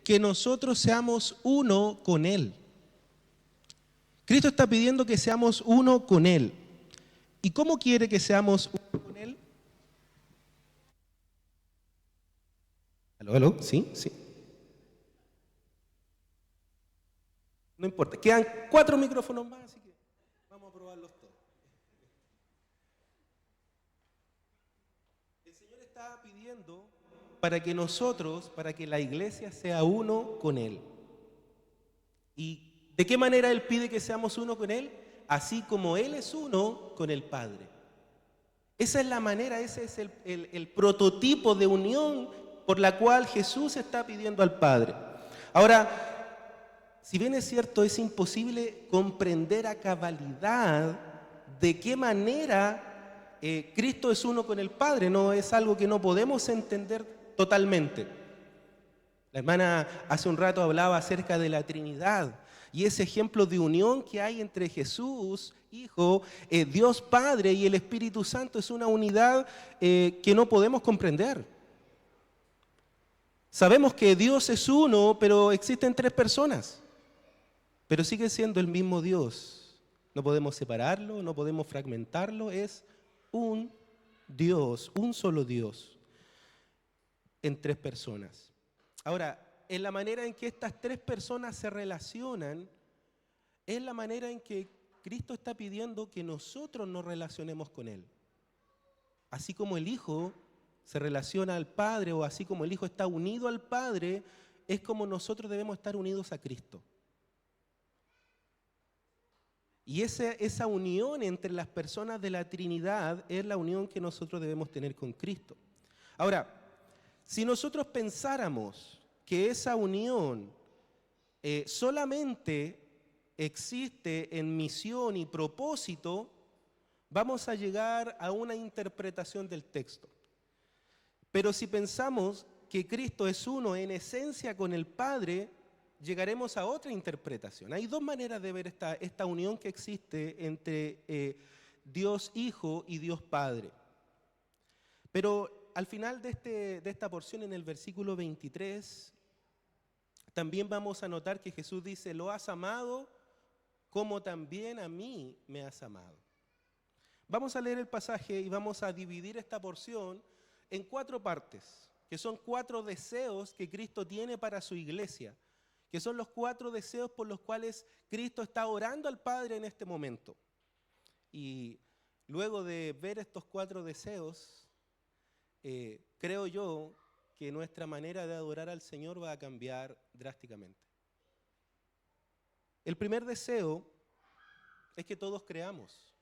que nosotros seamos uno con Él. Cristo está pidiendo que seamos uno con Él. ¿Y cómo quiere que seamos uno con Él? ¿Aló, aló? ¿Sí? Sí. No importa. Quedan 4 micrófonos más, así que vamos a probarlos todos. El Señor está pidiendo para que nosotros, para que la iglesia sea uno con Él. ¿Y de qué manera Él pide que seamos uno con Él? Así como Él es uno con el Padre. Esa es la manera, ese es el prototipo de unión por la cual Jesús está pidiendo al Padre. Ahora, si bien es cierto, es imposible comprender a cabalidad de qué manera Cristo es uno con el Padre, no es algo que no podemos entender totalmente. La hermana hace un rato hablaba acerca de la Trinidad y ese ejemplo de unión que hay entre Jesús, Hijo, Dios Padre y el Espíritu Santo es una unidad que no podemos comprender. Sabemos que Dios es uno, pero existen 3 personas, pero sigue siendo el mismo Dios. No podemos separarlo, no podemos fragmentarlo, es un Dios, un solo Dios en 3 personas. Ahora, en la manera en que estas 3 personas se relacionan, es la manera en que Cristo está pidiendo que nosotros nos relacionemos con Él. Así como el Hijo se relaciona al Padre, o así como el Hijo está unido al Padre, es como nosotros debemos estar unidos a Cristo. Y esa unión entre las personas de la Trinidad es la unión que nosotros debemos tener con Cristo. Ahora, si nosotros pensáramos que esa unión solamente existe en misión y propósito, vamos a llegar a una interpretación del texto. Pero si pensamos que Cristo es uno en esencia con el Padre, llegaremos a otra interpretación. Hay 2 maneras de ver esta unión que existe entre Dios Hijo y Dios Padre. Pero al final de esta porción, en el versículo 23, también vamos a notar que Jesús dice: lo has amado como también a mí me has amado. Vamos a leer el pasaje y vamos a dividir esta porción en 4 partes, que son 4 deseos que Cristo tiene para su iglesia, que son los 4 deseos por los cuales Cristo está orando al Padre en este momento. Y luego de ver estos 4 deseos, creo yo que nuestra manera de adorar al Señor va a cambiar drásticamente. El primer deseo es que todos creamos.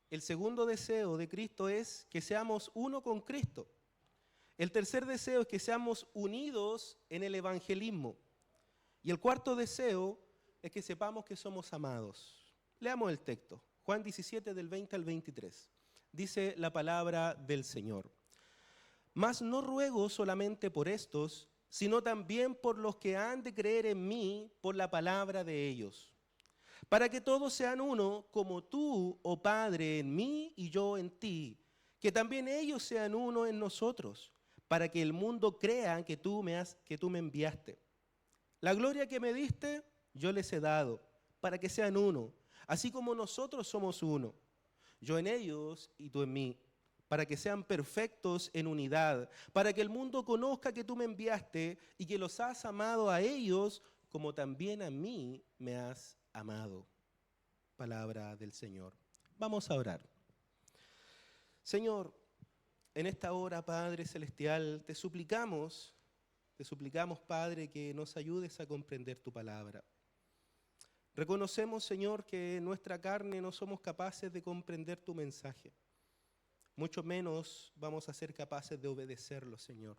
El segundo deseo de Cristo es que seamos uno con Cristo. El tercer deseo es que seamos unidos en el evangelismo. Y el cuarto deseo es que sepamos que somos amados. Leamos el texto, Juan 17 del 20 al 23. Dice la palabra del Señor: mas no ruego solamente por estos, sino también por los que han de creer en mí por la palabra de ellos, para que todos sean uno, como tú, oh Padre, en mí y yo en ti, que también ellos sean uno en nosotros, para que el mundo crea que tú me enviaste. La gloria que me diste, yo les he dado, para que sean uno, así como nosotros somos uno, yo en ellos y tú en mí, para que sean perfectos en unidad, para que el mundo conozca que tú me enviaste y que los has amado a ellos como también a mí me has amado. Palabra del Señor. Vamos a orar. Señor, en esta hora, Padre Celestial, te suplicamos, Padre, que nos ayudes a comprender tu palabra. Reconocemos, Señor, que en nuestra carne no somos capaces de comprender tu mensaje. Mucho menos vamos a ser capaces de obedecerlo, Señor.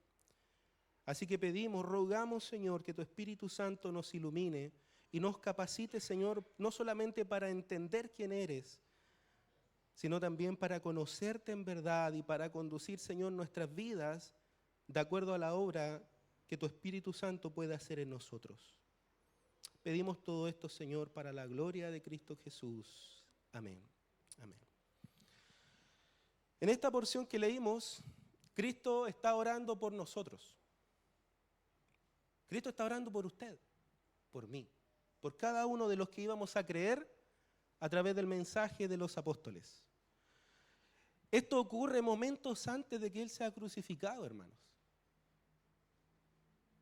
Así que pedimos, rogamos, Señor, que tu Espíritu Santo nos ilumine y nos capacite, Señor, no solamente para entender quién eres, sino también para conocerte en verdad y para conducir, Señor, nuestras vidas de acuerdo a la obra que tu Espíritu Santo puede hacer en nosotros. Pedimos todo esto, Señor, para la gloria de Cristo Jesús. Amén. Amén. En esta porción que leímos, Cristo está orando por nosotros. Cristo está orando por usted, por mí, por cada uno de los que íbamos a creer a través del mensaje de los apóstoles. Esto ocurre momentos antes de que Él sea crucificado, hermanos.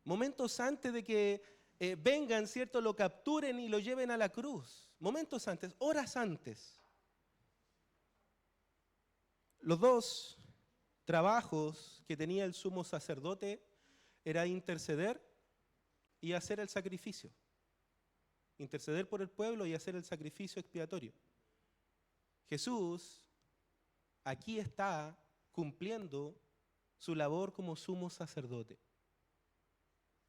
Momentos antes de que vengan, ¿cierto?, lo capturen y lo lleven a la cruz. Momentos antes, horas antes. Los dos trabajos que tenía el sumo sacerdote era interceder y hacer el sacrificio. Interceder por el pueblo y hacer el sacrificio expiatorio. Jesús aquí está cumpliendo su labor como sumo sacerdote.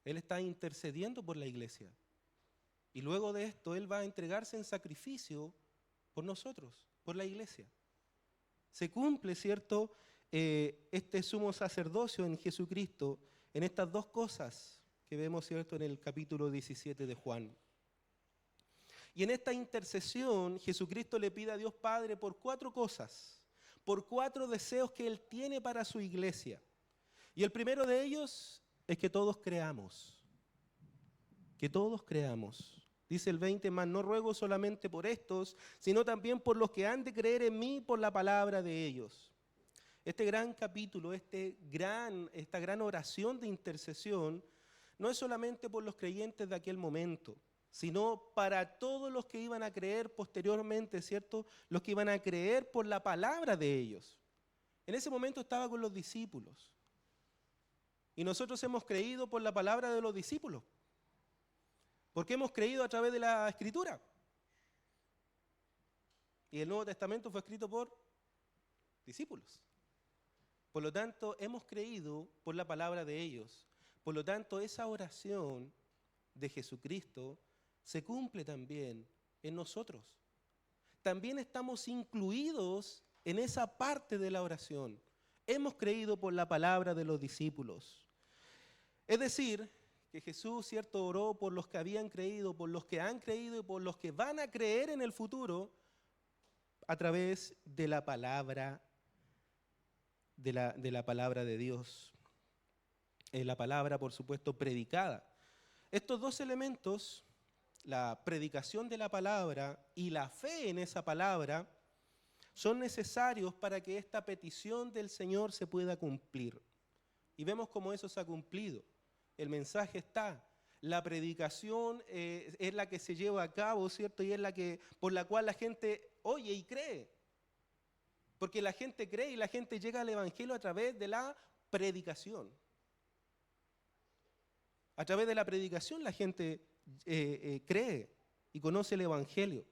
Él está intercediendo por la iglesia. Y luego de esto, Él va a entregarse en sacrificio por nosotros, por la iglesia. Se cumple, ¿cierto?, este sumo sacerdocio en Jesucristo, en estas dos cosas que vemos, ¿cierto?, en el capítulo 17 de Juan. Y en esta intercesión, Jesucristo le pide a Dios Padre por 4 cosas, por 4 deseos que Él tiene para su iglesia. Y el primero de ellos es que todos creamos. Que todos creamos. Dice el 20, mas no ruego solamente por estos, sino también por los que han de creer en mí por la palabra de ellos. Este gran capítulo, esta gran oración de intercesión, no es solamente por los creyentes de aquel momento, sino para todos los que iban a creer posteriormente, ¿cierto? Los que iban a creer por la palabra de ellos. En ese momento estaba con los discípulos. Y nosotros hemos creído por la palabra de los discípulos. Porque hemos creído a través de la Escritura. Y el Nuevo Testamento fue escrito por discípulos. Por lo tanto, hemos creído por la palabra de ellos. Por lo tanto, esa oración de Jesucristo se cumple también en nosotros. También estamos incluidos en esa parte de la oración. Hemos creído por la palabra de los discípulos. Es decir, que Jesús, ¿cierto?, oró por los que habían creído, por los que han creído y por los que van a creer en el futuro a través de la palabra de la palabra de Dios. La palabra, por supuesto, predicada. Estos dos elementos, la predicación de la palabra y la fe en esa palabra, son necesarios para que esta petición del Señor se pueda cumplir. Y vemos cómo eso se ha cumplido. El mensaje está. La predicación es la que se lleva a cabo, ¿cierto? Y es por la cual la gente oye y cree. Porque la gente cree y la gente llega al Evangelio a través de la predicación. A través de la predicación la gente cree y conoce el Evangelio.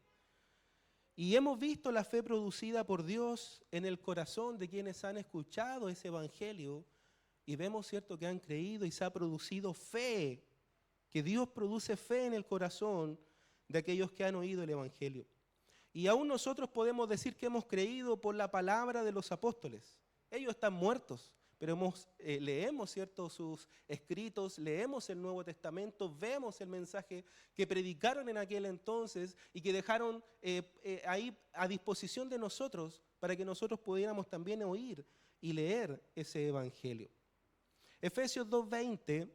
Y hemos visto la fe producida por Dios en el corazón de quienes han escuchado ese Evangelio y vemos, ¿cierto?, que han creído y se ha producido fe, que Dios produce fe en el corazón de aquellos que han oído el Evangelio. Y aún nosotros podemos decir que hemos creído por la palabra de los apóstoles. Ellos están muertos, pero leemos, ¿cierto?, sus escritos, leemos el Nuevo Testamento, vemos el mensaje que predicaron en aquel entonces y que dejaron ahí a disposición de nosotros para que nosotros pudiéramos también oír y leer ese Evangelio. Efesios 2:20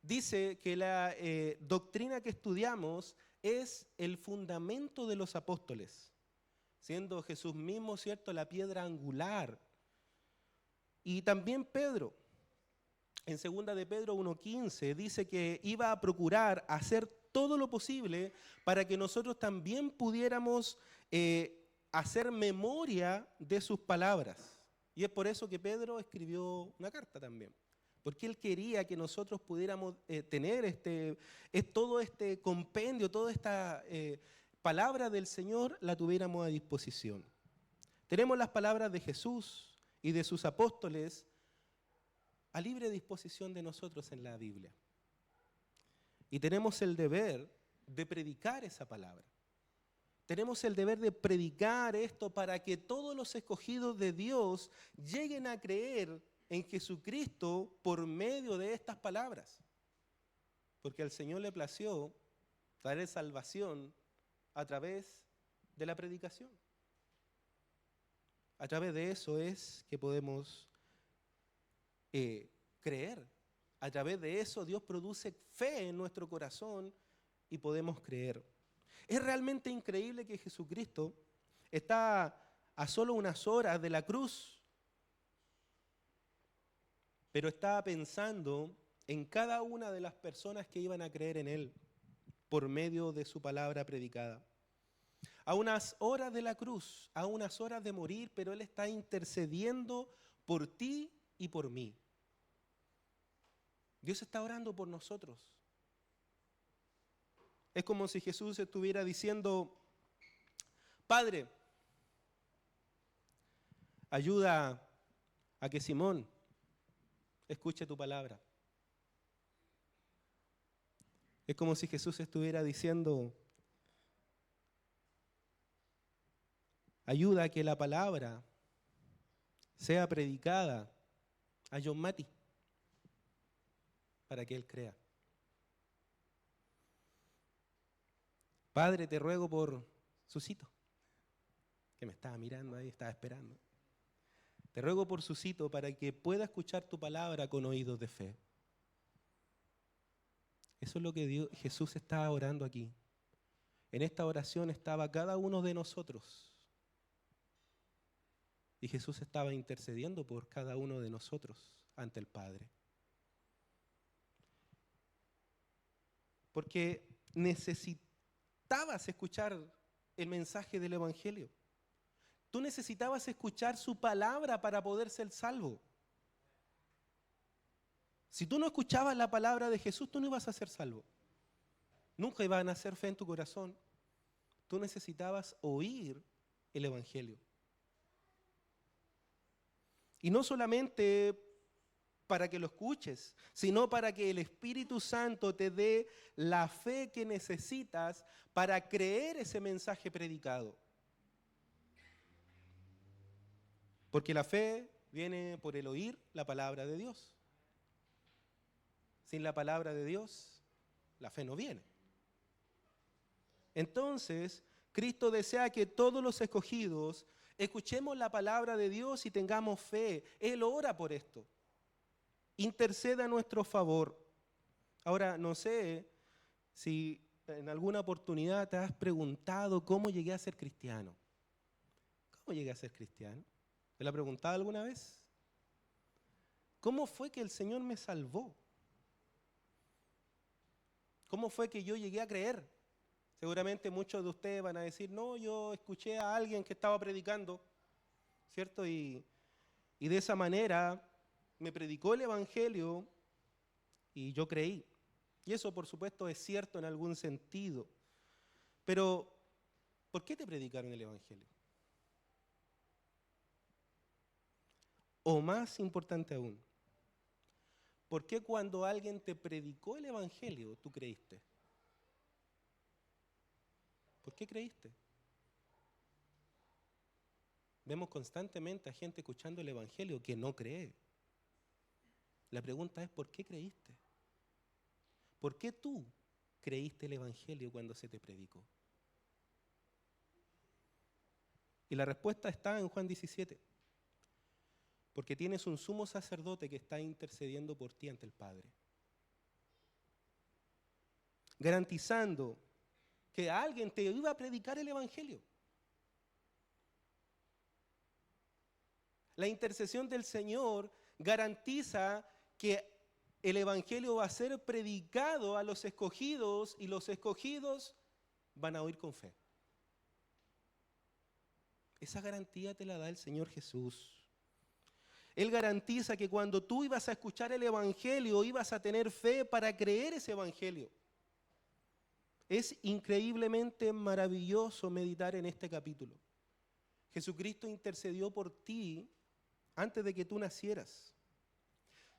dice que la doctrina que estudiamos es el fundamento de los apóstoles, siendo Jesús mismo, ¿cierto?, la piedra angular. Y también Pedro, en 2 de Pedro 1:15, dice que iba a procurar hacer todo lo posible para que nosotros también pudiéramos hacer memoria de sus palabras. Y es por eso que Pedro escribió una carta también. Porque él quería que nosotros pudiéramos tener todo este compendio, toda esta palabra del Señor, la tuviéramos a disposición. Tenemos las palabras de Jesús y de sus apóstoles a libre disposición de nosotros en la Biblia. Y tenemos el deber de predicar esa palabra. Tenemos el deber de predicar esto para que todos los escogidos de Dios lleguen a creer en Jesucristo por medio de estas palabras. Porque al Señor le plació traer salvación a través de la predicación. A través de eso es que podemos creer A través de eso Dios produce fe en nuestro corazón y podemos creer. Es realmente increíble que Jesucristo está a solo unas horas de la cruz, pero estaba pensando en cada una de las personas que iban a creer en Él por medio de su palabra predicada. A unas horas de la cruz, a unas horas de morir, pero Él está intercediendo por ti y por mí. Dios está orando por nosotros. Es como si Jesús estuviera diciendo: Padre, ayuda a que Simón escuche tu palabra. Es como si Jesús estuviera diciendo: ayuda a que la palabra sea predicada a John Mati para que él crea. Padre, te ruego por Susito, que me estaba mirando ahí, estaba esperando. Te ruego por Susito para que pueda escuchar tu palabra con oídos de fe. Eso es lo que Jesús estaba orando aquí. En esta oración estaba cada uno de nosotros. Y Jesús estaba intercediendo por cada uno de nosotros ante el Padre. Porque necesitabas escuchar el mensaje del Evangelio. Tú necesitabas escuchar su palabra para poder ser salvo. Si tú no escuchabas la palabra de Jesús, tú no ibas a ser salvo. Nunca iba a nacer fe en tu corazón. Tú necesitabas oír el Evangelio. Y no solamente para que lo escuches, sino para que el Espíritu Santo te dé la fe que necesitas para creer ese mensaje predicado. Porque la fe viene por el oír la palabra de Dios. Sin la palabra de Dios, la fe no viene. Entonces, Cristo desea que todos los escogidos escuchemos la palabra de Dios y tengamos fe. Él ora por esto. Intercede a nuestro favor. Ahora, no sé si en alguna oportunidad te has preguntado cómo llegué a ser cristiano. ¿Cómo llegué a ser cristiano? ¿Te lo has preguntado alguna vez? ¿Cómo fue que el Señor me salvó? ¿Cómo fue que yo llegué a creer? Seguramente muchos de ustedes van a decir: no, yo escuché a alguien que estaba predicando, ¿cierto? Y de esa manera me predicó el Evangelio y yo creí. Y eso, por supuesto, es cierto en algún sentido. Pero, ¿por qué te predicaron el Evangelio? O más importante aún, ¿por qué cuando alguien te predicó el Evangelio tú creíste? ¿Por qué creíste? Vemos constantemente a gente escuchando el Evangelio que no cree. La pregunta es: ¿por qué creíste? ¿Por qué tú creíste el Evangelio cuando se te predicó? Y la respuesta está en Juan 17. Porque tienes un sumo sacerdote que está intercediendo por ti ante el Padre, garantizando que alguien te iba a predicar el Evangelio. La intercesión del Señor garantiza que el Evangelio va a ser predicado a los escogidos y los escogidos van a oír con fe. Esa garantía te la da el Señor Jesús. Él garantiza que cuando tú ibas a escuchar el Evangelio, ibas a tener fe para creer ese Evangelio. Es increíblemente maravilloso meditar en este capítulo. Jesucristo intercedió por ti antes de que tú nacieras.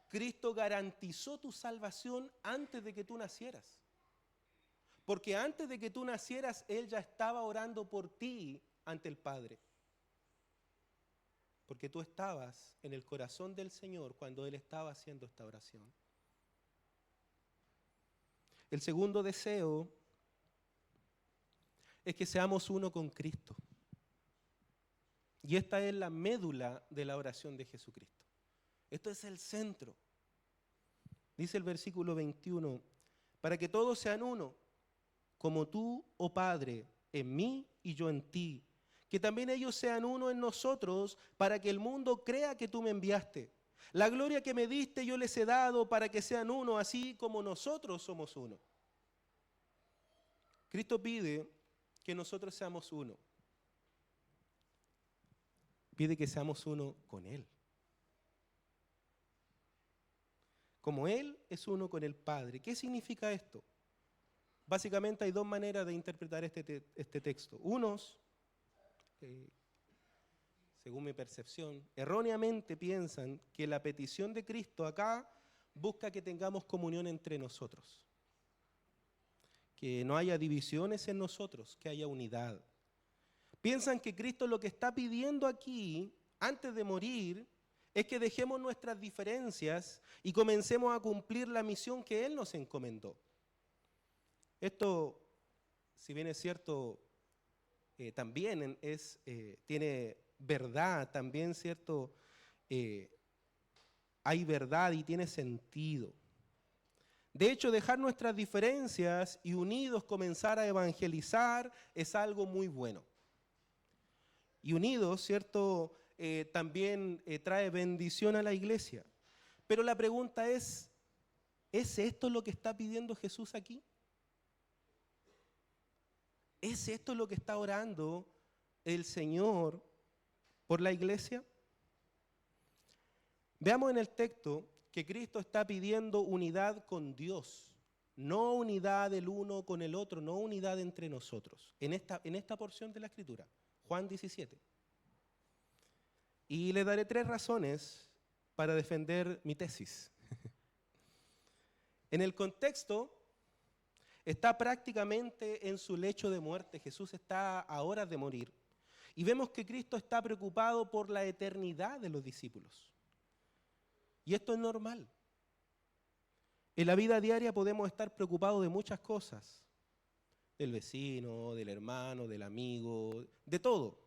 Cristo garantizó tu salvación antes de que tú nacieras. Porque antes de que tú nacieras, Él ya estaba orando por ti ante el Padre. Porque tú estabas en el corazón del Señor cuando Él estaba haciendo esta oración. El segundo deseo es que seamos uno con Cristo. Y esta es la médula de la oración de Jesucristo. Esto es el centro. Dice el versículo 21, para que todos sean uno, como tú, oh Padre, en mí y yo en ti, que también ellos sean uno en nosotros, para que el mundo crea que tú me enviaste. La gloria que me diste yo les he dado para que sean uno, así como nosotros somos uno. Cristo pide que nosotros seamos uno. Pide que seamos uno con Él. Como Él es uno con el Padre. ¿Qué significa esto? Básicamente hay dos maneras de interpretar este texto. Unos, según mi percepción, erróneamente piensan que la petición de Cristo acá busca que tengamos comunión entre nosotros. Que no haya divisiones en nosotros, que haya unidad. Piensan que Cristo lo que está pidiendo aquí, antes de morir, es que dejemos nuestras diferencias y comencemos a cumplir la misión que Él nos encomendó. Esto, si bien es cierto, también tiene verdad, también cierto, hay verdad y tiene sentido. De hecho, dejar nuestras diferencias y unidos comenzar a evangelizar es algo muy bueno. Y unidos, ¿cierto? También trae bendición a la iglesia. Pero la pregunta ¿es esto lo que está pidiendo Jesús aquí? ¿Es esto lo que está orando el Señor por la iglesia? Veamos en el texto que Cristo está pidiendo unidad con Dios, no unidad del uno con el otro, no unidad entre nosotros, en esta porción de la Escritura, Juan 17. Y le daré 3 razones para defender mi tesis. En el contexto, está prácticamente en su lecho de muerte, Jesús está a horas de morir, y vemos que Cristo está preocupado por la eternidad de los discípulos. Y esto es normal. En la vida diaria podemos estar preocupados de muchas cosas, del vecino, del hermano, del amigo, de todo.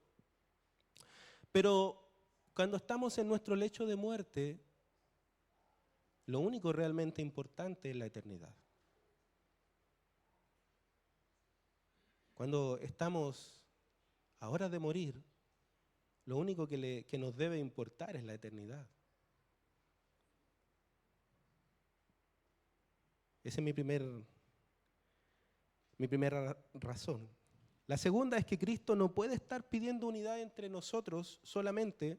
Pero cuando estamos en nuestro lecho de muerte, lo único realmente importante es la eternidad. Cuando estamos a horas de morir, lo único que nos debe importar es la eternidad. Esa es mi primera razón. La segunda es que Cristo no puede estar pidiendo unidad entre nosotros solamente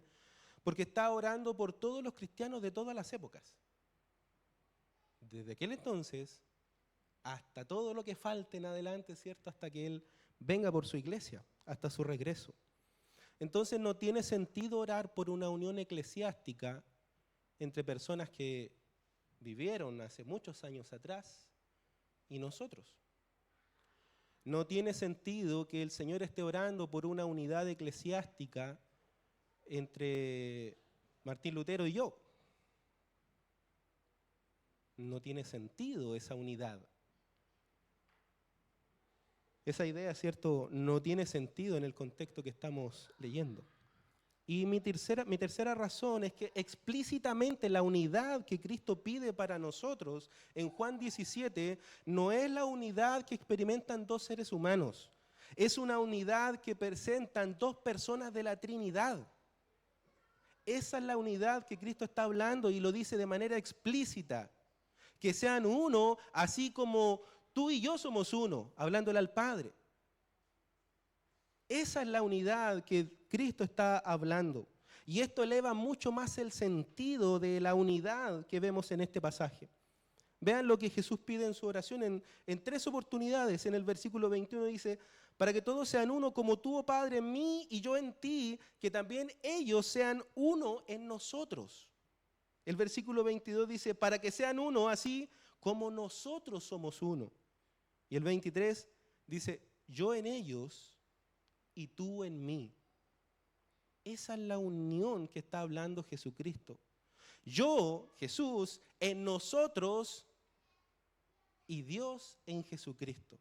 porque está orando por todos los cristianos de todas las épocas. Desde aquel entonces hasta todo lo que falte en adelante, ¿cierto? Hasta que Él venga por su iglesia, hasta su regreso. Entonces no tiene sentido orar por una unión eclesiástica entre personas que vivieron hace muchos años atrás y nosotros. No tiene sentido que el Señor esté orando por una unidad eclesiástica entre Martín Lutero y yo. No tiene sentido esa unidad. Esa idea, ¿cierto?, no tiene sentido en el contexto que estamos leyendo. Y mi tercera razón es que explícitamente la unidad que Cristo pide para nosotros en Juan 17 no es la unidad que experimentan 2 seres humanos. Es una unidad que presentan 2 personas de la Trinidad. Esa es la unidad que Cristo está hablando y lo dice de manera explícita. Que sean uno, así como tú y yo somos uno, hablándole al Padre. Esa es la unidad que Cristo está hablando. Y esto eleva mucho más el sentido de la unidad que vemos en este pasaje. Vean lo que Jesús pide en su oración en 3 oportunidades. En el versículo 21 dice, para que todos sean uno como tú, oh Padre, en mí y yo en ti, que también ellos sean uno en nosotros. El versículo 22 dice, para que sean uno así como nosotros somos uno. Y el 23 dice, yo en ellos y tú en mí. Esa es la unión que está hablando Jesucristo. Yo, Jesús, en nosotros y Dios en Jesucristo.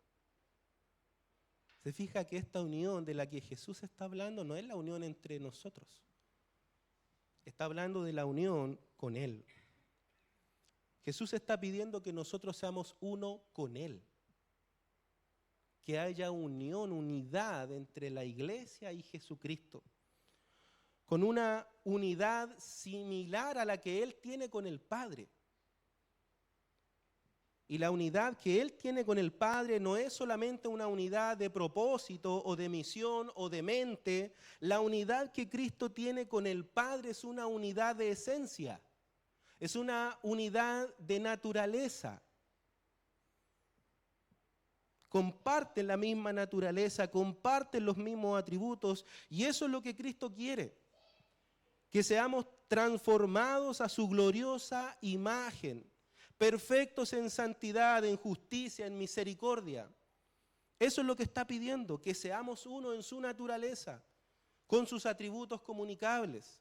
Se fija que esta unión de la que Jesús está hablando no es la unión entre nosotros. Está hablando de la unión con Él. Jesús está pidiendo que nosotros seamos uno con Él. Que haya unión, unidad entre la iglesia y Jesucristo. Con una unidad similar a la que Él tiene con el Padre. Y la unidad que Él tiene con el Padre no es solamente una unidad de propósito o de misión o de mente. La unidad que Cristo tiene con el Padre es una unidad de esencia. Es una unidad de naturaleza. Comparten la misma naturaleza, comparten los mismos atributos, y eso es lo que Cristo quiere. Que seamos transformados a su gloriosa imagen, perfectos en santidad, en justicia, en misericordia. Eso es lo que está pidiendo, que seamos uno en su naturaleza, con sus atributos comunicables.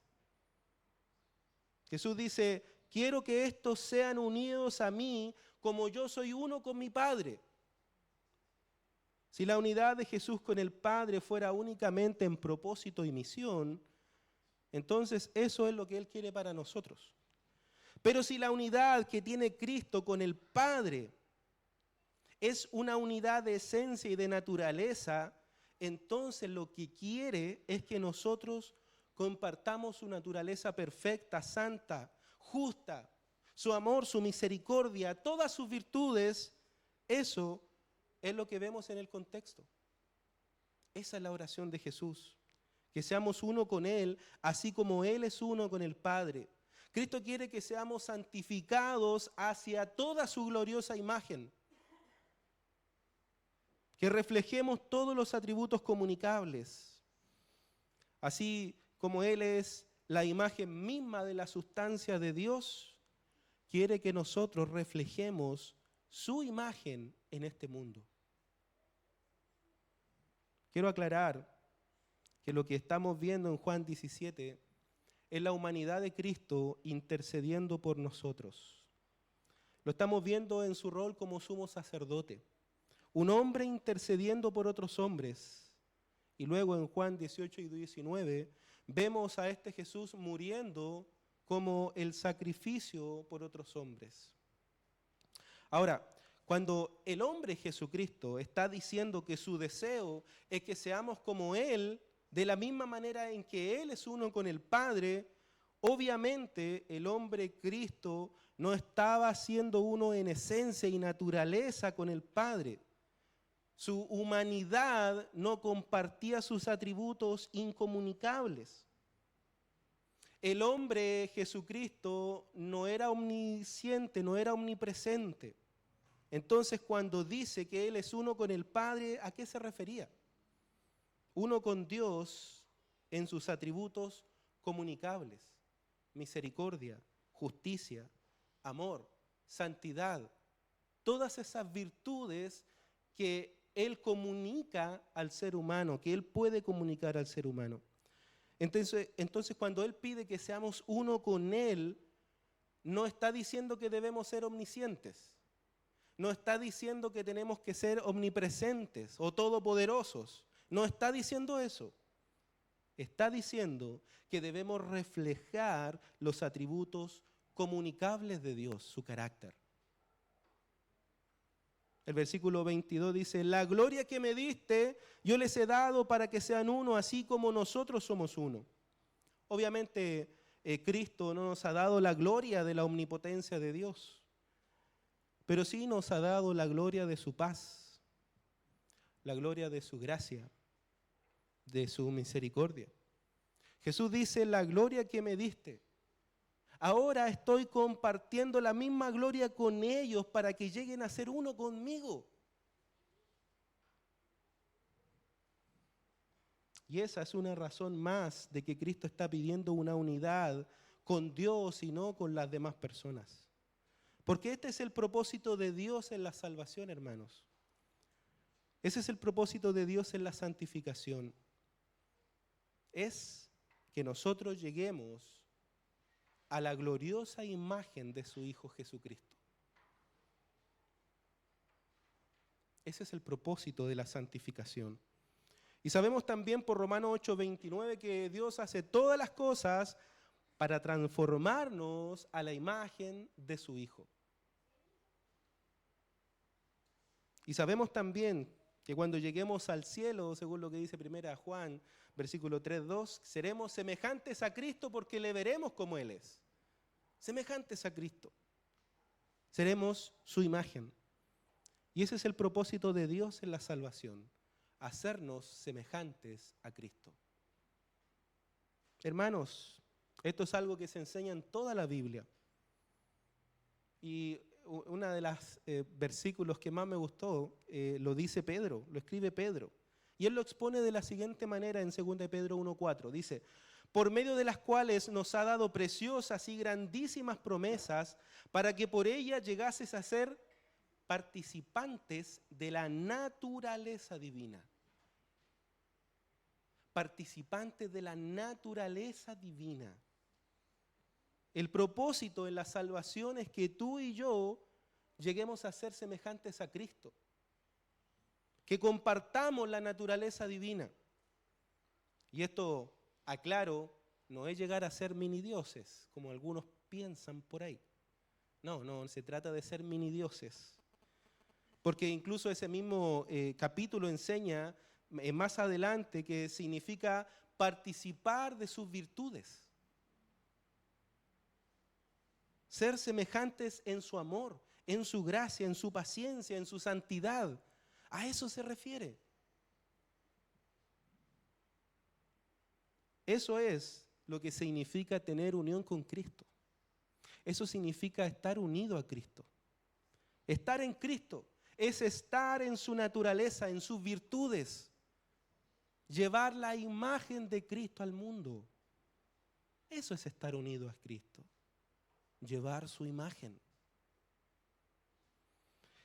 Jesús dice, quiero que estos sean unidos a mí como yo soy uno con mi Padre. Si la unidad de Jesús con el Padre fuera únicamente en propósito y misión, entonces eso es lo que Él quiere para nosotros. Pero si la unidad que tiene Cristo con el Padre es una unidad de esencia y de naturaleza, entonces lo que quiere es que nosotros compartamos su naturaleza perfecta, santa, justa, su amor, su misericordia, todas sus virtudes. Eso es lo que vemos en el contexto. Esa es la oración de Jesús. Que seamos uno con Él, así como Él es uno con el Padre. Cristo quiere que seamos santificados hacia toda su gloriosa imagen. Que reflejemos todos los atributos comunicables. Así como Él es la imagen misma de la sustancia de Dios, quiere que nosotros reflejemos su imagen en este mundo. Quiero aclarar que lo que estamos viendo en Juan 17 es la humanidad de Cristo intercediendo por nosotros. Lo estamos viendo en su rol como sumo sacerdote. Un hombre intercediendo por otros hombres. Y luego en Juan 18 y 19 vemos a este Jesús muriendo como el sacrificio por otros hombres. Ahora, cuando el hombre Jesucristo está diciendo que su deseo es que seamos como Él, de la misma manera en que Él es uno con el Padre, obviamente el hombre Cristo no estaba siendo uno en esencia y naturaleza con el Padre. Su humanidad no compartía sus atributos incomunicables. El hombre Jesucristo no era omnisciente, no era omnipresente. Entonces, cuando dice que Él es uno con el Padre, ¿a qué se refería? Uno con Dios en sus atributos comunicables: misericordia, justicia, amor, santidad. Todas esas virtudes que Él comunica al ser humano, que Él puede comunicar al ser humano. Entonces, cuando Él pide que seamos uno con Él, no está diciendo que debemos ser omniscientes. No está diciendo que tenemos que ser omnipresentes o todopoderosos. No está diciendo eso. Está diciendo que debemos reflejar los atributos comunicables de Dios, su carácter. El versículo 22 dice, la gloria que me diste, yo les he dado para que sean uno, así como nosotros somos uno. Obviamente, Cristo no nos ha dado la gloria de la omnipotencia de Dios, pero sí nos ha dado la gloria de su paz, la gloria de su gracia, de su misericordia. Jesús dice, la gloria que me diste, ahora estoy compartiendo la misma gloria con ellos para que lleguen a ser uno conmigo. Y esa es una razón más de que Cristo está pidiendo una unidad con Dios y no con las demás personas. Porque este es el propósito de Dios en la salvación, hermanos. Ese es el propósito de Dios en la santificación. Es que nosotros lleguemos a la gloriosa imagen de su Hijo Jesucristo. Ese es el propósito de la santificación. Y sabemos también por Romanos 8:29 que Dios hace todas las cosas para transformarnos a la imagen de su Hijo. Y sabemos también que cuando lleguemos al cielo, según lo que dice 1 Juan, versículo 3:2, seremos semejantes a Cristo porque le veremos como Él es. Semejantes a Cristo. Seremos su imagen. Y ese es el propósito de Dios en la salvación, hacernos semejantes a Cristo. Hermanos, esto es algo que se enseña en toda la Biblia. Y uno de los versículos que más me gustó lo dice Pedro, lo escribe Pedro. Y él lo expone de la siguiente manera en 2 Pedro 1:4. Dice, por medio de las cuales nos ha dado preciosas y grandísimas promesas, para que por ellas llegases a ser participantes de la naturaleza divina. Participantes de la naturaleza divina. El propósito en la salvación es que tú y yo lleguemos a ser semejantes a Cristo. Que compartamos la naturaleza divina. Y esto, aclaro, no es llegar a ser mini dioses, como algunos piensan por ahí. No, se trata de ser mini dioses. Porque incluso ese mismo capítulo enseña más adelante que significa participar de sus virtudes. Ser semejantes en su amor, en su gracia, en su paciencia, en su santidad. A eso se refiere. Eso es lo que significa tener unión con Cristo. Eso significa estar unido a Cristo. Estar en Cristo es estar en su naturaleza, en sus virtudes. Llevar la imagen de Cristo al mundo. Eso es estar unido a Cristo. Llevar su imagen.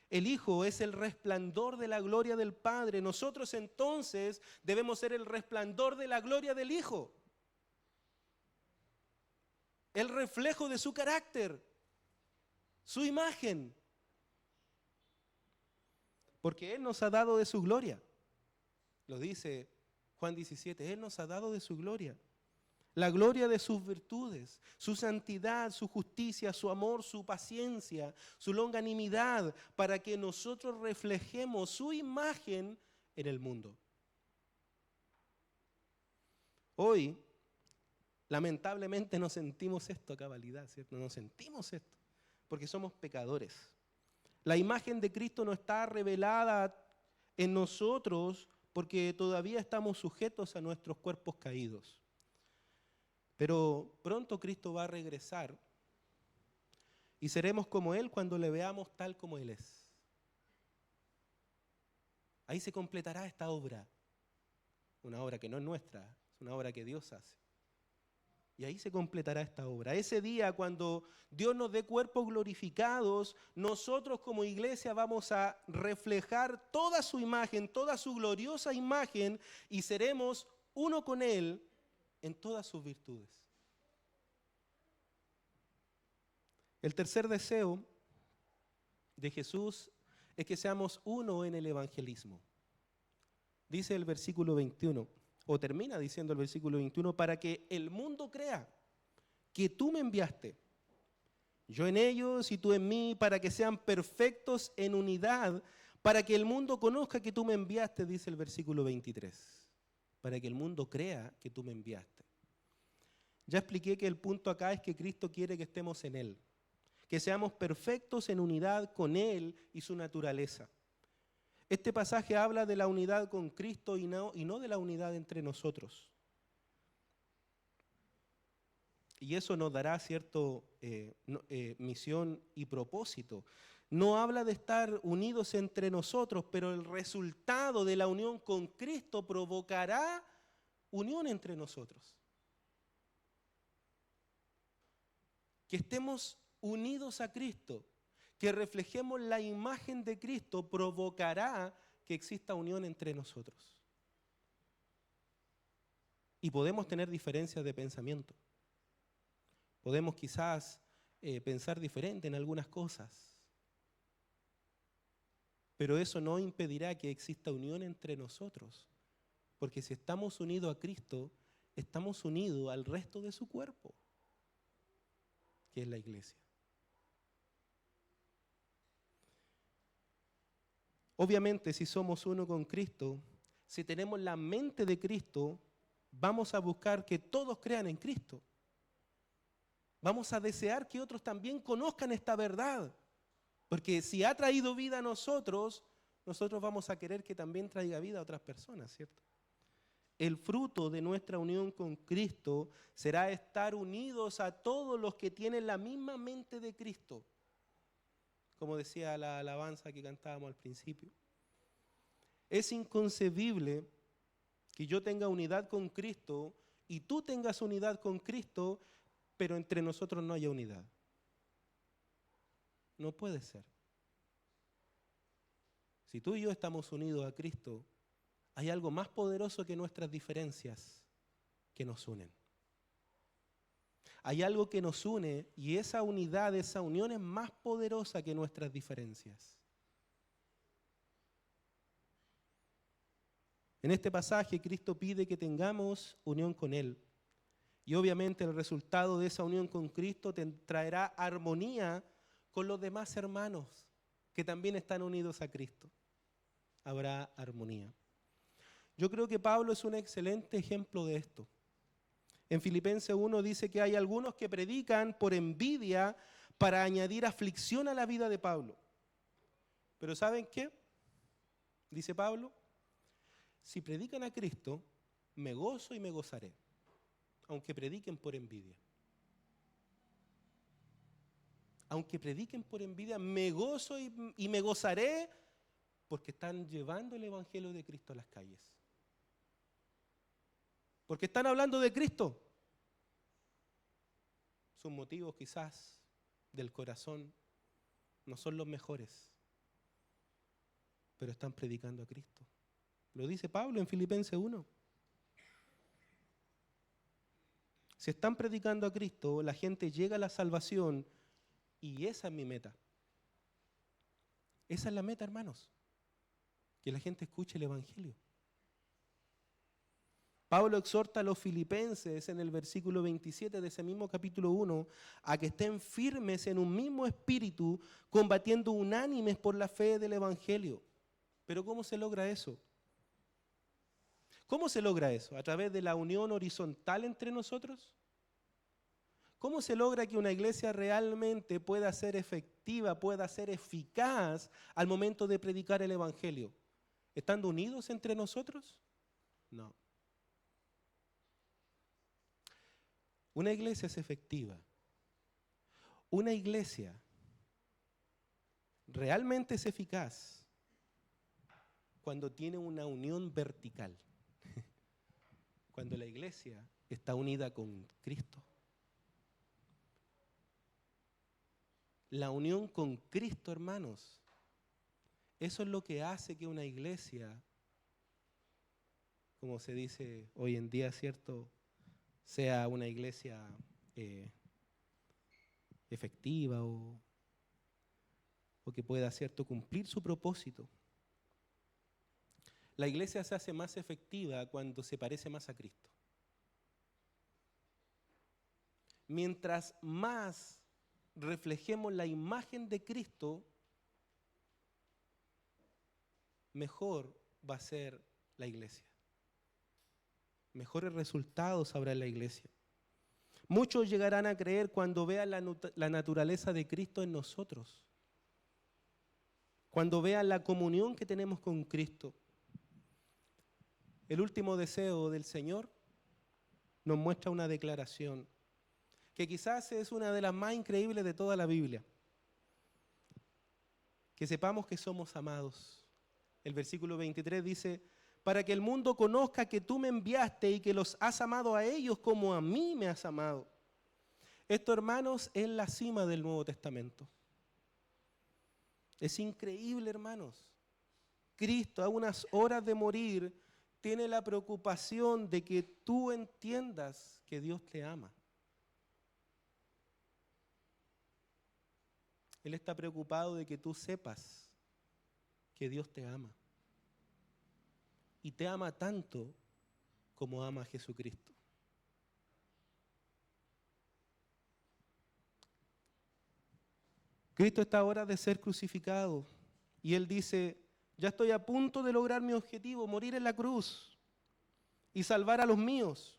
El Hijo es el resplandor de la gloria del Padre. Nosotros entonces debemos ser el resplandor de la gloria del Hijo. El reflejo de su carácter, su imagen. Porque Él nos ha dado de su gloria. Lo dice Juan 17, Él nos ha dado de su gloria. La gloria de sus virtudes, su santidad, su justicia, su amor, su paciencia, su longanimidad, para que nosotros reflejemos su imagen en el mundo. Hoy, lamentablemente no sentimos esto a cabalidad, ¿cierto? No sentimos esto, porque somos pecadores. La imagen de Cristo no está revelada en nosotros porque todavía estamos sujetos a nuestros cuerpos caídos. Pero pronto Cristo va a regresar y seremos como Él cuando le veamos tal como Él es. Ahí se completará esta obra, una obra que no es nuestra, es una obra que Dios hace. Y ahí se completará esta obra. Ese día, cuando Dios nos dé cuerpos glorificados, nosotros como iglesia vamos a reflejar toda su imagen, toda su gloriosa imagen, y seremos uno con Él en todas sus virtudes. El tercer deseo de Jesús es que seamos uno en el evangelismo. Dice el versículo 21, o termina diciendo el versículo 21, para que el mundo crea que tú me enviaste, yo en ellos y tú en mí, para que sean perfectos en unidad, para que el mundo conozca que tú me enviaste, dice el versículo 23. Para que el mundo crea que tú me enviaste. Ya expliqué que el punto acá es que Cristo quiere que estemos en Él, que seamos perfectos en unidad con Él y su naturaleza. Este pasaje habla de la unidad con Cristo y no de la unidad entre nosotros. Y eso nos dará cierta misión y propósito. No habla de estar unidos entre nosotros, pero el resultado de la unión con Cristo provocará unión entre nosotros. Que estemos unidos a Cristo, que reflejemos la imagen de Cristo, provocará que exista unión entre nosotros. Y podemos tener diferencias de pensamiento. Podemos quizás pensar diferente en algunas cosas. Pero eso no impedirá que exista unión entre nosotros. Porque si estamos unidos a Cristo, estamos unidos al resto de su cuerpo, que es la iglesia. Obviamente, si somos uno con Cristo, si tenemos la mente de Cristo, vamos a buscar que todos crean en Cristo. Vamos a desear que otros también conozcan esta verdad. Porque si ha traído vida a nosotros, nosotros vamos a querer que también traiga vida a otras personas, ¿cierto? El fruto de nuestra unión con Cristo será estar unidos a todos los que tienen la misma mente de Cristo. Como decía la alabanza que cantábamos al principio. Es inconcebible que yo tenga unidad con Cristo y tú tengas unidad con Cristo, pero entre nosotros no haya unidad. No puede ser. Si tú y yo estamos unidos a Cristo, hay algo más poderoso que nuestras diferencias que nos unen. Hay algo que nos une y esa unidad, esa unión es más poderosa que nuestras diferencias. En este pasaje, Cristo pide que tengamos unión con Él. Y obviamente el resultado de esa unión con Cristo te traerá armonía con los demás hermanos que también están unidos a Cristo. Habrá armonía. Yo creo que Pablo es un excelente ejemplo de esto. En Filipenses 1 dice que hay algunos que predican por envidia para añadir aflicción a la vida de Pablo. Pero ¿saben qué? Dice Pablo, si predican a Cristo, me gozo y me gozaré, aunque prediquen por envidia. Aunque prediquen por envidia, me gozo y me gozaré porque están llevando el Evangelio de Cristo a las calles. Porque están hablando de Cristo. Sus motivos quizás del corazón no son los mejores, pero están predicando a Cristo. Lo dice Pablo en Filipenses 1. Si están predicando a Cristo, la gente llega a la salvación y esa es mi meta. Esa es la meta, hermanos. Que la gente escuche el Evangelio. Pablo exhorta a los filipenses en el versículo 27 de ese mismo capítulo 1 a que estén firmes en un mismo espíritu, combatiendo unánimes por la fe del Evangelio. Pero ¿cómo se logra eso? ¿Cómo se logra eso? ¿A través de la unión horizontal entre nosotros? ¿Cómo se logra que una iglesia realmente pueda ser efectiva, pueda ser eficaz al momento de predicar el Evangelio? ¿Estando unidos entre nosotros? No. Una iglesia es efectiva. Una iglesia realmente es eficaz cuando tiene una unión vertical. Cuando la iglesia está unida con Cristo. La unión con Cristo, hermanos, eso es lo que hace que una iglesia, como se dice hoy en día, ¿cierto?, sea una iglesia efectiva o que pueda, ¿cierto?, cumplir su propósito. La iglesia se hace más efectiva cuando se parece más a Cristo. Mientras más reflejemos la imagen de Cristo, mejor va a ser la iglesia. Mejores resultados habrá en la iglesia. Muchos llegarán a creer cuando vean la naturaleza de Cristo en nosotros. Cuando vean la comunión que tenemos con Cristo. El último deseo del Señor nos muestra una declaración que quizás es una de las más increíbles de toda la Biblia. Que sepamos que somos amados. El versículo 23 dice, para que el mundo conozca que tú me enviaste y que los has amado a ellos como a mí me has amado. Esto, hermanos, es la cima del Nuevo Testamento. Es increíble, hermanos. Cristo, a unas horas de morir, tiene la preocupación de que tú entiendas que Dios te ama. Él está preocupado de que tú sepas que Dios te ama. Y te ama tanto como ama a Jesucristo. Cristo está a hora de ser crucificado. Y Él dice, Ya estoy a punto de lograr mi objetivo, morir en la cruz y salvar a los míos.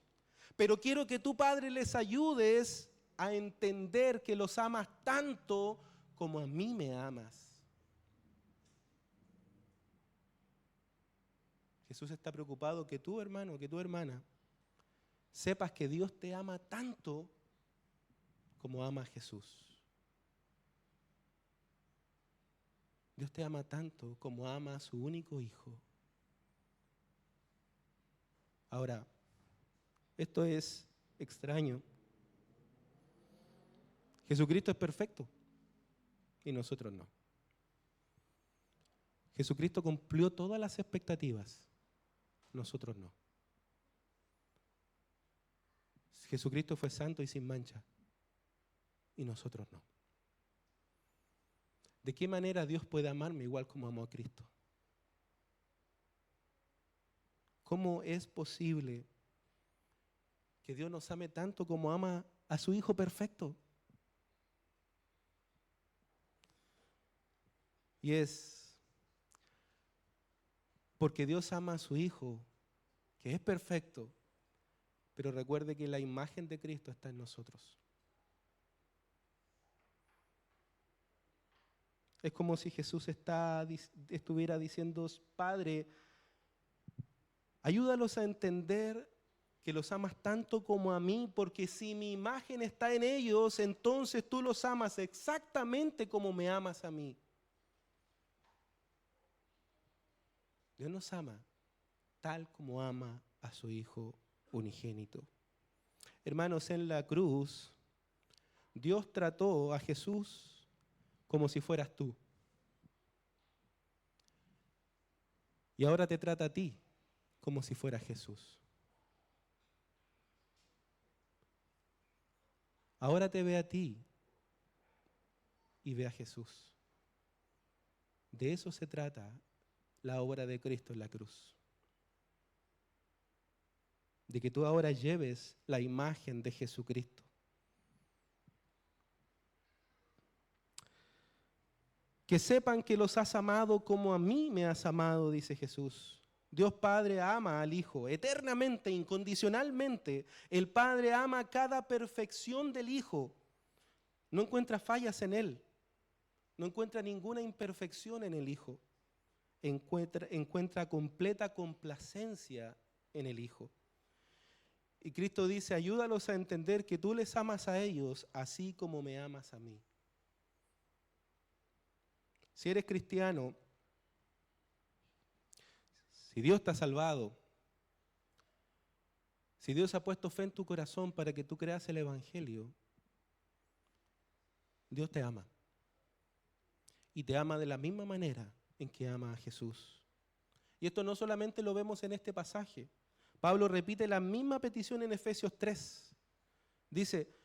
Pero quiero que tú, Padre, les ayudes a entender que los amas tanto como a mí me amas. Jesús está preocupado que tú, hermano, que tú, hermana, sepas que Dios te ama tanto como ama a Jesús. Dios te ama tanto como ama a su único Hijo. Ahora, esto es extraño. Jesucristo es perfecto y nosotros no. Jesucristo cumplió todas las expectativas, nosotros no. Jesucristo fue santo y sin mancha y nosotros no. ¿De qué manera Dios puede amarme igual como amó a Cristo? ¿Cómo es posible que Dios nos ame tanto como ama a su Hijo perfecto? Y es porque Dios ama a su Hijo, que es perfecto, pero recuerde que la imagen de Cristo está en nosotros. Es como si Jesús estuviera diciendo: Padre, ayúdalos a entender que los amas tanto como a mí, porque si mi imagen está en ellos, entonces tú los amas exactamente como me amas a mí. Dios nos ama tal como ama a su Hijo unigénito. Hermanos, en la cruz, Dios trató a Jesús como si fueras tú. Y ahora te trata a ti como si fueras Jesús. Ahora te ve a ti y ve a Jesús. De eso se trata la obra de Cristo en la cruz. De que tú ahora lleves la imagen de Jesucristo. Que sepan que los has amado como a mí me has amado, dice Jesús. Dios Padre ama al Hijo eternamente, incondicionalmente. El Padre ama cada perfección del Hijo. No encuentra fallas en Él. No encuentra ninguna imperfección en el Hijo. Encuentra completa complacencia en el Hijo. Y Cristo dice: ayúdalos a entender que tú les amas a ellos así como me amas a mí. Si eres cristiano, si Dios te ha salvado, si Dios ha puesto fe en tu corazón para que tú creas el Evangelio, Dios te ama. Y te ama de la misma manera en que ama a Jesús. Y esto no solamente lo vemos en este pasaje. Pablo repite la misma petición en Efesios 3. Dice: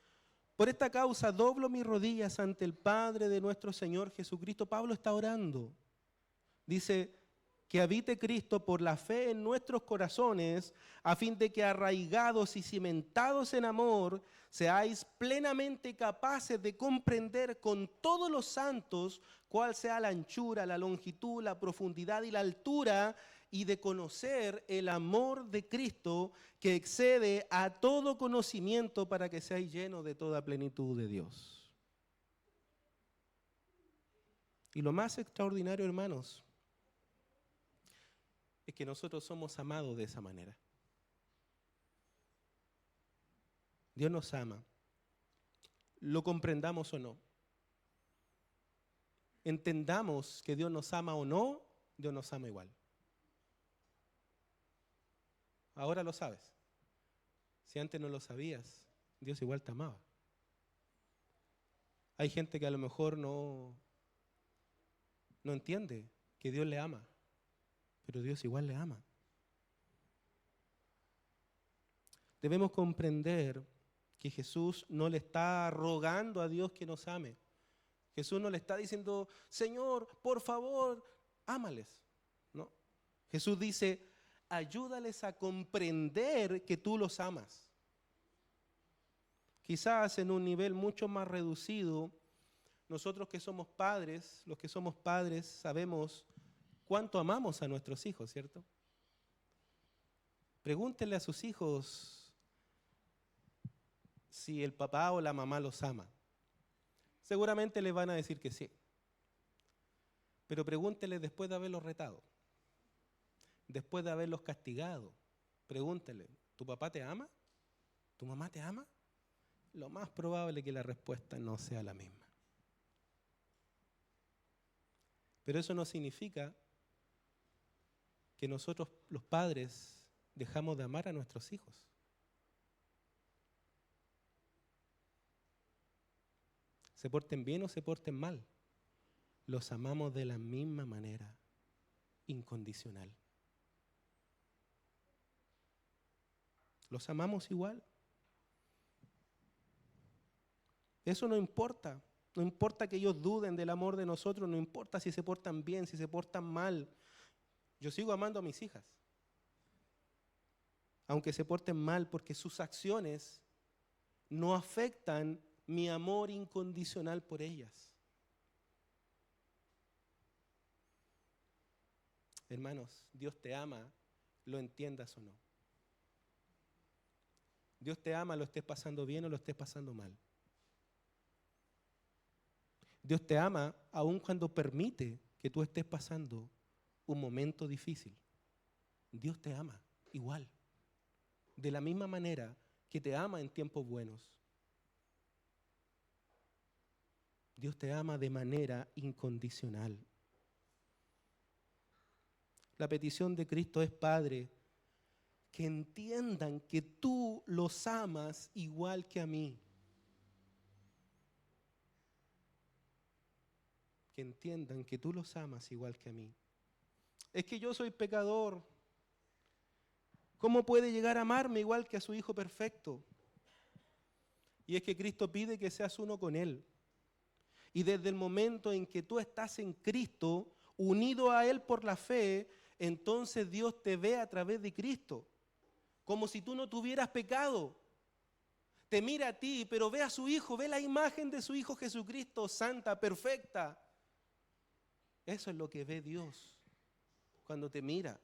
por esta causa doblo mis rodillas ante el Padre de nuestro Señor Jesucristo. Pablo está orando. Dice: que habite Cristo por la fe en nuestros corazones, a fin de que arraigados y cimentados en amor, seáis plenamente capaces de comprender con todos los santos cuál sea la anchura, la longitud, la profundidad y la altura, y de conocer el amor de Cristo que excede a todo conocimiento, para que seáis llenos de toda plenitud de Dios. Y lo más extraordinario, hermanos, es que nosotros somos amados de esa manera. Dios nos ama, lo comprendamos o no. Entendamos que Dios nos ama o no, Dios nos ama igual. Ahora lo sabes. Si antes no lo sabías, Dios igual te amaba. Hay gente que a lo mejor no entiende que Dios le ama, pero Dios igual le ama. Debemos comprender que Jesús no le está rogando a Dios que nos ame. Jesús no le está diciendo: Señor, por favor, ámales. No. Jesús dice: ayúdales a comprender que tú los amas. Quizás en un nivel mucho más reducido, nosotros que somos padres, los que somos padres, sabemos cuánto amamos a nuestros hijos, ¿cierto? Pregúntenle a sus hijos si el papá o la mamá los ama. Seguramente les van a decir que sí. Pero pregúntenle después de haberlos retado, después de haberlos castigado. Pregúntenle, ¿tu papá te ama? ¿Tu mamá te ama? Lo más probable es que la respuesta no sea la misma. Pero eso no significa que nosotros, los padres, dejamos de amar a nuestros hijos. Se porten bien o se porten mal, los amamos de la misma manera, incondicional. Los amamos igual. Eso no importa. No importa que ellos duden del amor de nosotros, no importa si se portan bien, si se portan mal. Yo sigo amando a mis hijas, aunque se porten mal, porque sus acciones no afectan mi amor incondicional por ellas. Hermanos, Dios te ama, lo entiendas o no. Dios te ama, lo estés pasando bien o lo estés pasando mal. Dios te ama aun cuando permite que tú estés pasando un momento difícil. Dios te ama igual, de la misma manera que te ama en tiempos buenos. Dios te ama de manera incondicional. La petición de Cristo es, Padre, que entiendan que tú los amas igual que a mí. Que entiendan que tú los amas igual que a mí. Es que yo soy pecador. ¿Cómo puede llegar a amarme igual que a su Hijo perfecto? Y es que Cristo pide que seas uno con Él. Y desde el momento en que tú estás en Cristo, unido a Él por la fe, entonces Dios te ve a través de Cristo, como si tú no tuvieras pecado. Te mira a ti, pero ve a su Hijo, ve la imagen de su Hijo Jesucristo, santa, perfecta. Eso es lo que ve Dios cuando te mira.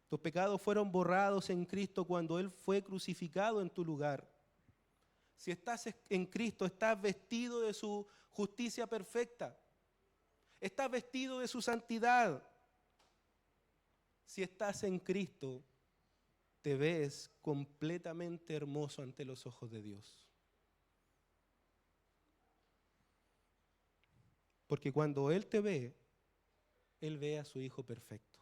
Tus pecados fueron borrados en Cristo cuando Él fue crucificado en tu lugar. Si estás en Cristo, estás vestido de su justicia perfecta. Estás vestido de su santidad. Si estás en Cristo, te ves completamente hermoso ante los ojos de Dios. Porque cuando Él te ve, Él ve a su Hijo perfecto.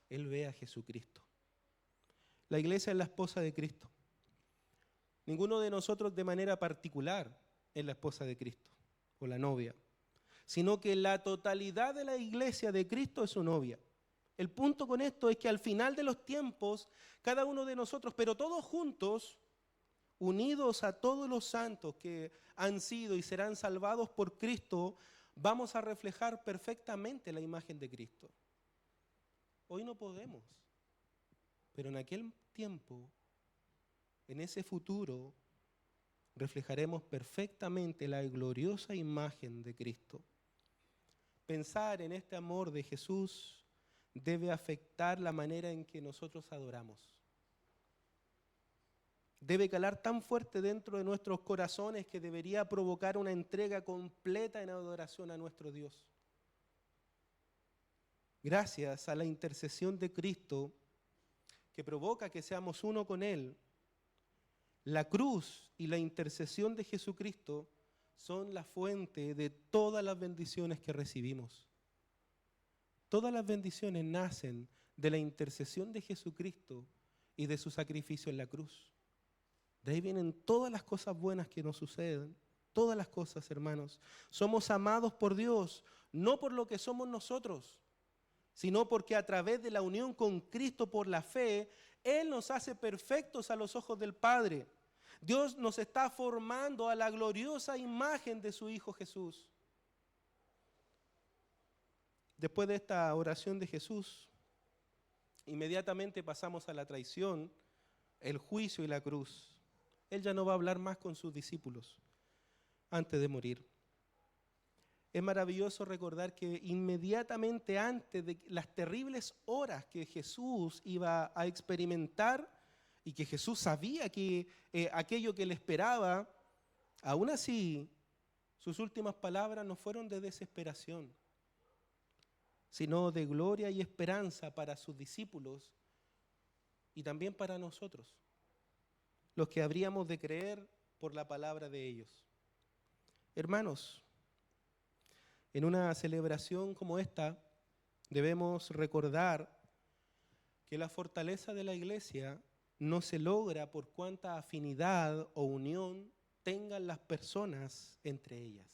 Él ve a Jesucristo. La iglesia es la esposa de Cristo. Ninguno de nosotros de manera particular es la esposa de Cristo o la novia, sino que la totalidad de la iglesia de Cristo es su novia. El punto con esto es que al final de los tiempos, cada uno de nosotros, pero todos juntos, unidos a todos los santos que han sido y serán salvados por Cristo, vamos a reflejar perfectamente la imagen de Cristo. Hoy no podemos, pero en aquel tiempo, en ese futuro, reflejaremos perfectamente la gloriosa imagen de Cristo. Pensar en este amor de Jesús debe afectar la manera en que nosotros adoramos. Debe calar tan fuerte dentro de nuestros corazones que debería provocar una entrega completa en adoración a nuestro Dios. Gracias a la intercesión de Cristo, que provoca que seamos uno con Él, la cruz y la intercesión de Jesucristo son la fuente de todas las bendiciones que recibimos. Todas las bendiciones nacen de la intercesión de Jesucristo y de su sacrificio en la cruz. De ahí vienen todas las cosas buenas que nos suceden, todas las cosas, hermanos. Somos amados por Dios, no por lo que somos nosotros, sino porque a través de la unión con Cristo por la fe, Él nos hace perfectos a los ojos del Padre. Dios nos está formando a la gloriosa imagen de su Hijo Jesús. Después de esta oración de Jesús, inmediatamente pasamos a la traición, el juicio y la cruz. Él ya no va a hablar más con sus discípulos antes de morir. Es maravilloso recordar que inmediatamente antes de las terribles horas que Jesús iba a experimentar y que Jesús sabía que aquello que le esperaba, aún así, sus últimas palabras no fueron de desesperación, sino de gloria y esperanza para sus discípulos y también para nosotros, los que habríamos de creer por la palabra de ellos. Hermanos, en una celebración como esta, debemos recordar que la fortaleza de la iglesia no se logra por cuánta afinidad o unión tengan las personas entre ellas.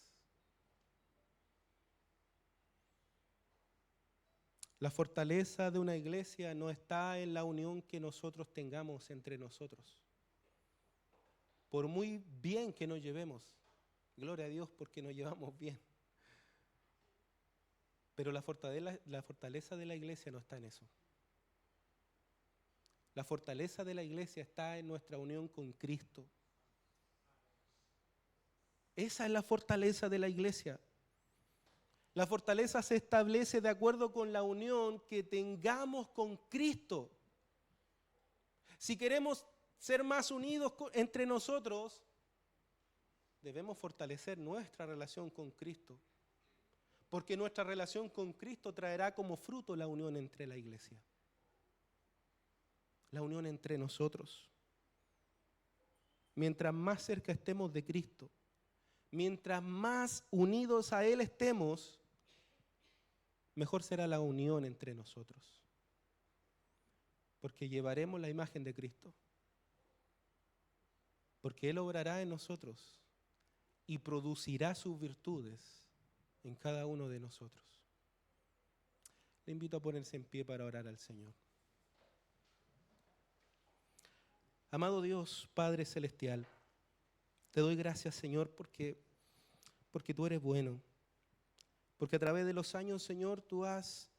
La fortaleza de una iglesia no está en la unión que nosotros tengamos entre nosotros. Por muy bien que nos llevemos, gloria a Dios porque nos llevamos bien. Pero la fortaleza de la iglesia no está en eso. La fortaleza de la iglesia está en nuestra unión con Cristo. Esa es la fortaleza de la iglesia. La fortaleza se establece de acuerdo con la unión que tengamos con Cristo. Si queremos ser más unidos entre nosotros, debemos fortalecer nuestra relación con Cristo. Porque nuestra relación con Cristo traerá como fruto la unión entre la iglesia. La unión entre nosotros. Mientras más cerca estemos de Cristo, mientras más unidos a Él estemos, mejor será la unión entre nosotros. Porque llevaremos la imagen de Cristo. Porque Él obrará en nosotros y producirá sus virtudes en cada uno de nosotros. Le invito a ponerse en pie para orar al Señor. Amado Dios, Padre Celestial, te doy gracias, Señor, porque tú eres bueno. Porque a través de los años, Señor, tú has